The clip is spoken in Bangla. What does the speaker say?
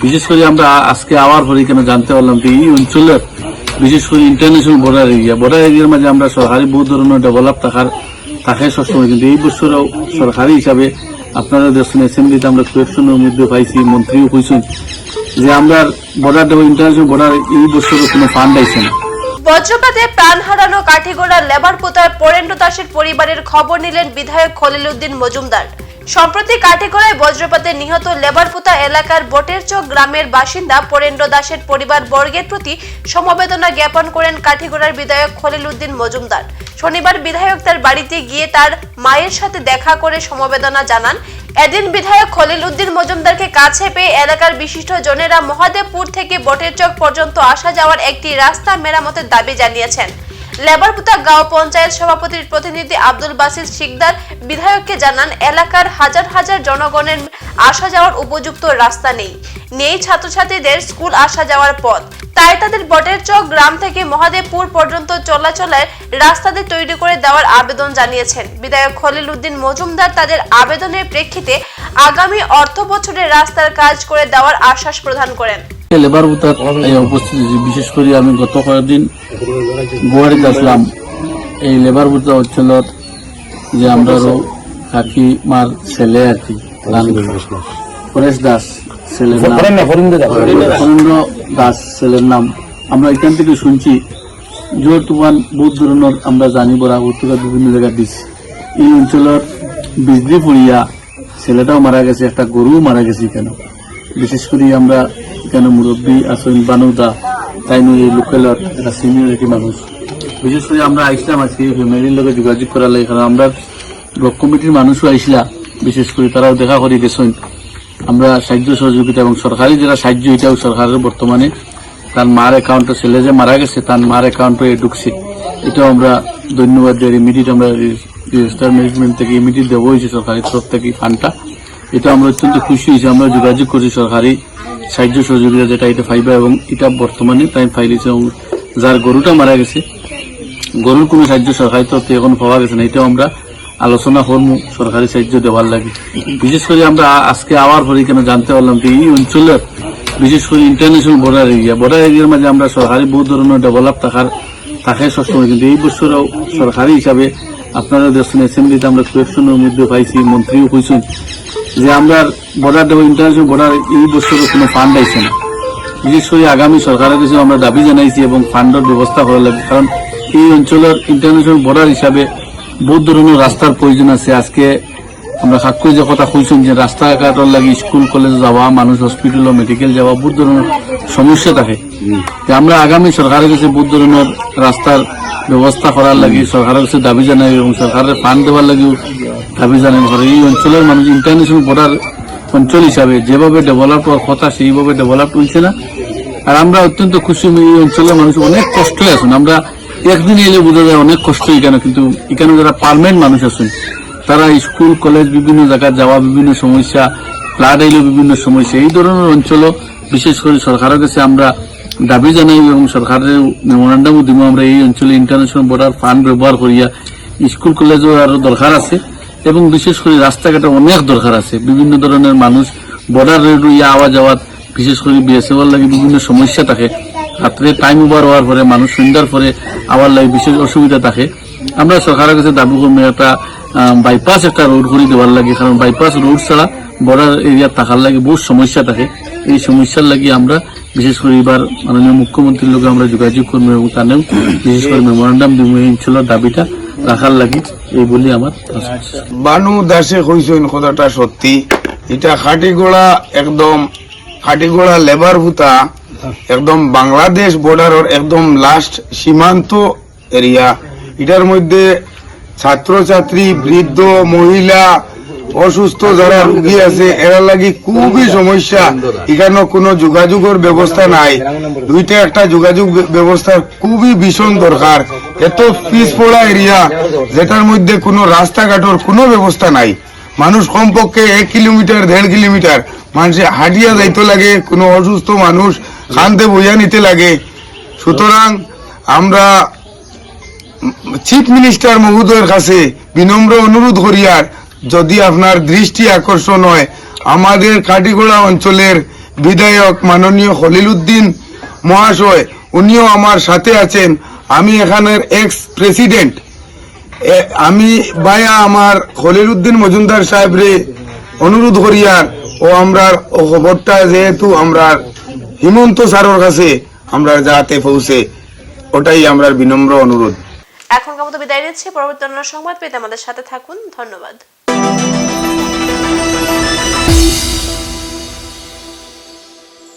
বিশেষ করে আমরা আজকে আওয়ার পরে কেন জানতে পারলাম যে এই অঞ্চলের বিশেষ করে ইন্টারন্যাশনাল বর্ডার এরিয়ার মাঝে আমরা সরকারি বহু ধরনের ডেভেলপ থাকে সবসময়, কিন্তু এই বছরও সরকারি হিসাবে আপনারা দেখছেন অ্যাসেম্বলিতে আমরা কোয়েকশনের মধ্যে পাইছি, মন্ত্রীও কইছেন যে আমরা বর্ডার ইন্টারন্যাশনাল বর্ডার এই বছরও কোনো ফান্ড আইছে না। বজ্রপাতে প্রাণ হারানো কাঠিগড়ার লেবার পোতার পরেন্দ্র দাসের পরিবারের খবর নিলেন বিধায়ক খলিল উদ্দিন মজুমদার। সম্প্রতি কাঠিগড়ায় বজ্রপাতে নিহত লেবারপোতা এলাকার বটেরচক গ্রামের বাসিন্দা পরেন্দ্র দাসের পরিবার বর্গের প্রতি সমবেদনা জ্ঞাপন করেন কাঠিগড়ার বিধায়ক খলিল উদ্দিন মজুমদার। শনিবার বিধায়ক তার বাড়িতে গিয়ে তার মায়ের সাথে দেখা করে সমবেদনা জানান। এদিন বিধায়ক খলিল উদ্দিন মজুমদারকে কাছে পেয়ে এলাকার বিশিষ্ট জনেরা মহাদেবপুর থেকে বটেরচক পর্যন্ত আসা যাওয়ার একটি রাস্তা মেরামতের দাবি জানিয়েছেন। লেবারপোতা গাঁও পঞ্চায়েত সভাপতির প্রতিনিধি আব্দুল বাসির শিকদার বিধায়ককে জানান, এলাকার হাজার হাজার জনগণের আসা যাওয়ার উপযুক্ত রাস্তা নেই ছাত্রছাত্রীদের স্কুল আসা যাওয়ার পথ, তাই তাদের বটেরচক গ্রাম থেকে মহাদেবপুর পর্যন্ত চলাচলের রাস্তাতে তৈরি করে দেওয়ার আবেদন জানিয়েছেন। বিধায়ক খলিল উদ্দিন মজুমদার তাদের আবেদনের প্রেক্ষিতে আগামী অর্থ বছরে রাস্তার কাজ করে দেওয়ার আশ্বাস প্রদান করেন। লেবার বুতার উপস্থিতি বিশেষ করে আমি গত কয়েকদিন গুয়াহাটিতে আসলাম। এই লেবার বুতা অঞ্চলত যে আমরা কাকিমার ছেলে আর কি পরেশ দাস ছেলের নাম, ফরেন্দ্র দাস ছেলের নাম, আমরা এখান থেকে শুনছি জোর তুফান বহুত ধরনের আমরা জানি বড় বিভিন্ন জায়গায় দিচ্ছি। এই অঞ্চলের বিজলি পড়িয়া ছেলেটাও মারা গেছে, একটা গরু মারা গেছে। কেন বিশেষ করে আমরা কেন মুরব্বী আসেন বানুদা তাই নয় এই লোকালের একটা সিনিয়রিটি মানুষ, বিশেষ করে আমরা আইসলাম আজকে ফ্যামিলির লোকের যোগাযোগ করার লাগে, কারণ আমরা ব্লক কমিটির মানুষও আইসলা, বিশেষ করে তারাও দেখা করে গেছেন। আমরা সাহায্য সহযোগিতা এবং সরকারি যারা সাহায্য এটাও সরকারের বর্তমানে তার মার অ্যাকাউন্টে ছেলে যে মারা গেছে তার মার অ্যাকাউন্টে ঢুকছে, এটাও আমরা ধন্যবাদ দিই। ইমিডিয়েট আমরা রেজিস্টার ম্যানেজমেন্ট থেকে ইমিডিয়েট দেওয়া হয়েছে সরকারি তরফ থেকে ফান্ডটা, এটা আমরা অত্যন্ত খুশি হয়েছি। আমরা যোগাযোগ করছি সরকারি সাহায্য সহযোগিতা যেটা এটা পাইবা এবং এটা বর্তমানে তাই ফাইলিছে। এবং যার গরুটা মারা গেছে গরুর কোনো সাহায্য সরকারি তরফ থেকে এখন পাওয়া গেছে না, এটাও আমরা আলোচনা করবো সরকারি সাহায্য দেওয়ার লাগে। বিশেষ করে আমরা আজকে আওয়ার পরে কেন জানতে পারলাম যে এই অঞ্চলের বিশেষ করে ইন্টারন্যাশনাল বর্ডার এরিয়ার মাঝে আমরা সরকারি বহু ধরনের ডেভেলপ থাকে সবসময়, কিন্তু এই বছরও সরকারি হিসাবে আপনারা দেখছেন অ্যাসেম্বলিতে আমরা কোয়েকশনের মধ্যে পাইছি, মন্ত্রীও কইছেন যে আমরা বর্ডার ইন্টারন্যাশনাল বর্ডার এই বছরও কোনো ফান্ড আইছে না। বিশেষ করে আগামী সরকারের কাছে আমরা দাবি জানাইছি এবং ফান্ডের ব্যবস্থা করা লাগে, কারণ এই অঞ্চলের ইন্টারন্যাশনাল বর্ডার হিসাবে বহুত ধরনের রাস্তার প্রয়োজন আছে। আজকে আমরা সাক্ষী যে কথা কইছেন যে রাস্তাঘাটের লাগে স্কুল কলেজ যাওয়া, মানুষ হসপিটাল মেডিকেল যাওয়া বহুত ধরনের সমস্যা থাকে। আমরা আগামী সরকারের কাছে বহুত ধরনের রাস্তার ব্যবস্থা করার লাগে সরকারের কাছে দাবি জানাই এবং সরকারের ফান্ড দেওয়ার লাগেও দাবি জানাই। এই অঞ্চলের মানুষ ইন্টারন্যাশনাল বর্ডার অঞ্চল হিসাবে যেভাবে ডেভেলপ হওয়ার কথা সেইভাবে ডেভেলপ হয়েছে না। আর আমরা অত্যন্ত খুশি, এই অঞ্চলের মানুষ অনেক কষ্টে আছেন। আমরা একদিন এলে বোঝা যায় অনেক কষ্ট এখানে, কিন্তু এখানে যারা পার্মানেন্ট মানুষ আছেন তারা স্কুল কলেজ বিভিন্ন জায়গায় যাওয়া, বিভিন্ন সমস্যা, ফ্লাড আইলেও বিভিন্ন সমস্যা, এই ধরনের অঞ্চলও বিশেষ করে সরকারের কাছে আমরা দাবি জানাই এবং সরকারের মেমোরান্ডামও দিব। আমরা এই অঞ্চলে ইন্টারন্যাশনাল বর্ডার ফান্ড ব্যবহার করিয়া স্কুল কলেজও আরো দরকার আছে এবং বিশেষ করে রাস্তাঘাটে অনেক দরকার আছে। বিভিন্ন ধরনের মানুষ বর্ডার ইয়া আওয়া যাওয়া, বিশেষ করে বিএসএফ লাগে বিভিন্ন সমস্যা থাকে। রাত্রে টাইম ওভার হওয়ার পরে মানুষ সন্ধ্যার পরে আওয়ার লাগে বিশেষ অসুবিধা থাকে। আমরা সরকারের কাছে দাবি করবো একটা বাইপাস একটা রোড করে দেওয়ার লাগে, কারণ বাইপাস রোড ছাড়া বর্ডার এরিয়া থাকার লাগে বহুত সমস্যা থাকে। এই সমস্যার লাগে আমরা বিশেষ করে এবার মাননীয় মুখ্যমন্ত্রীর লোক আমরা যোগাযোগ করবো এবং তানেও বিশেষ করে মেমোরান্ডাম দিব এই অঞ্চলের দাবিটা রাখার লাগে, এই বলি আমার। বানু দাসে কইছেন কথাটা সত্যি, এটা খাটিগোড়া লেবার ভুতা একদম বাংলাদেশ বর্ডারের একদম লাস্ট সীমান্ত এরিয়া। এটার মধ্যে ছাত্রছাত্রী, বৃদ্ধ, মহিলা, অসুস্থ যারা রোগী আছে এরা লাগি খুবই সমস্যা। এখানে কোনো যোগাযোগের ব্যবস্থা নাই, দুইটা একটা যোগাযোগ ব্যবস্থা খুবই ভীষণ দরকার। এত পিছপড়া এরিয়া যেটার মধ্যে কোনো রাস্তাঘাটের কোনো ব্যবস্থা নাই। মানুষ কমপক্ষে 1 কিলোমিটার 1.5 কিলোমিটার মানুষে হাঁটিয়া যাইতে লাগে, কোনো অসুস্থ মানুষ খানতে বইয়া নিতে লাগে। সুতরাং আমরা চিফ মিনিস্টার মহোদয়ের কাছে বিনম্র অনুরোধ করিয়ার, যদি আপনার দৃষ্টি আকর্ষণ হয় আমাদের কাটিগোড়া অঞ্চলের বিধায়ক মাননীয় খলিল উদ্দিন মহাশয়, উনিও আমার সাথে আছেন। আমি এখানের এক্স প্রেসিডেন্ট, আমি ভাইয়া আমার খলিল উদ্দিন মজুমদার সাহেবরে অনুরোধ করিয়ার ও আমরা খবরটা যেহেতু আমরা হিমন্ত স্যারের কাছে আমরা যাতে পৌঁছে, ওটাই আমরা বিনম্র অনুরোধ। এখনকার মতো বিদায় নিচ্ছি। পরবর্তী অন্য সংবাদ পেতে আমাদের সাথে থাকুন। ধন্যবাদ।